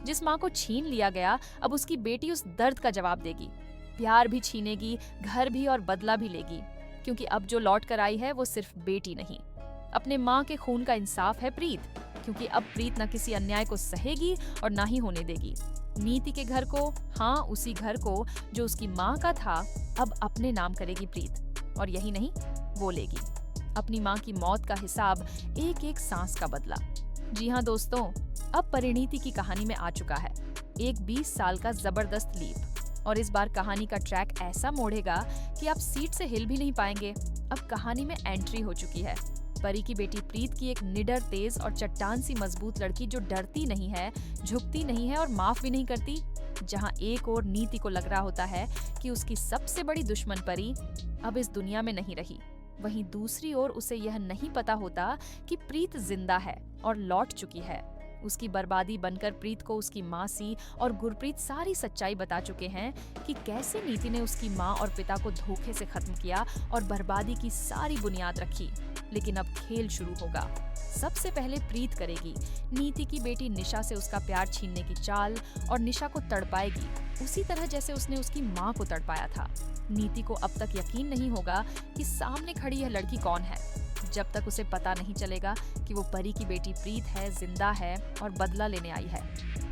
जिस माँ को छीन लिया गया, अब उसकी बेटी उस दर्द का जवाब देगी। प्यार भी छीनेगी, घर भी और बदला भी लेगी, क्योंकि अब जो लौट कर आई है वो सिर्फ बेटी नहीं, अपने माँ के खून का इंसाफ है प्रीत, क्योंकि अब प्रीत न किसी अन्याय को सहेगी और ना ही होने देगी। नीति के घर को, हाँ उसी घर को जो उसकी माँ का था, अब अपने नाम करेगी प्रीत। और यही नहीं, वो लेगी अपनी माँ की मौत का हिसाब, एक एक सांस का बदला। जी हाँ दोस्तों, अब परिणीति की कहानी में आ चुका है एक 20 साल का जबरदस्त लीप। और इस बार कहानी का ट्रैक ऐसा मोड़ेगा कि आप सीट से हिल भी नहीं पाएंगे। अब कहानी में एंट्री हो चुकी है परी की बेटी प्रीत की, एक निडर, तेज और चट्टान सी मजबूत लड़की जो डरती नहीं है, झुकती नहीं है और माफ भी नहीं करती। जहां एक ओर नीति को लग रहा होता है कि उसकी सबसे बड़ी दुश्मन परी अब इस दुनिया में नहीं रही, वहीं दूसरी ओर उसे यह नहीं पता होता कि प्रीत जिंदा है और लौट चुकी है। उसकी बर्बादी बनकर प्रीत को उसकी मासी और गुरप्रीत सारी सच्चाई बता चुके हैं कि कैसे नीति ने उसकी माँ और पिता को धोखे से खत्म किया और बर्बादी की सारी बुनियाद रखी। लेकिन अब खेल शुरू होगा। सबसे पहले प्रीत करेगी नीति की बेटी निशा से उसका प्यार छीनने की चाल और निशा को तड़पाएगी, उसी तरह जैसे उसने उसकी माँ को तड़पाया था। नीति को अब तक यकीन नहीं होगा कि सामने खड़ी यह लड़की कौन है, जब तक उसे पता नहीं चलेगा कि वो परी की बेटी प्रीत है, जिंदा है और बदला लेने आई है।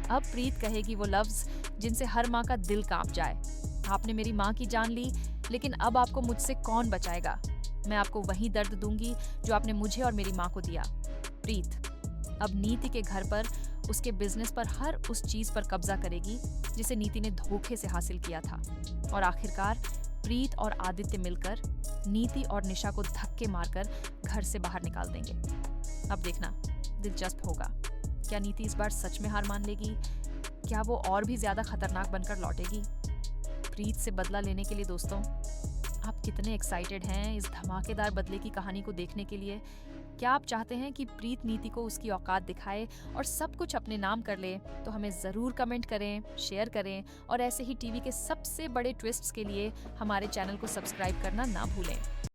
अब प्रीत कहेगी वो लफ्ज जिनसे हर माँ का दिल कांप जाए, आपने मेरी माँ की जान ली, लेकिन अब आपको मुझसे कौन बचाएगा? मैं आपको वही दर्द दूंगी जो आपने मुझे और मेरी माँ को दिया। प्रीत अब नीति के घर पर, उसके बिजनेस पर, हर उस चीज पर कब्जा करेगी जिसे नीति ने धोखे से हासिल किया था। और आखिरकार प्रीत और आदित्य मिलकर नीति और निशा को धक्के मारकर घर से बाहर निकाल देंगे। अब देखना दिलचस्प होगा, क्या नीति इस बार सच में हार मान लेगी? क्या वो और भी ज्यादा खतरनाक बनकर लौटेगी प्रीत से बदला लेने के लिए? दोस्तों, आप कितने एक्साइटेड हैं इस धमाकेदार बदले की कहानी को देखने के लिए? क्या आप चाहते हैं कि प्रीत नीति को उसकी औकात दिखाए और सब कुछ अपने नाम कर ले? तो हमें ज़रूर कमेंट करें, शेयर करें और ऐसे ही टीवी के सबसे बड़े ट्विस्ट्स के लिए हमारे चैनल को सब्सक्राइब करना ना भूलें।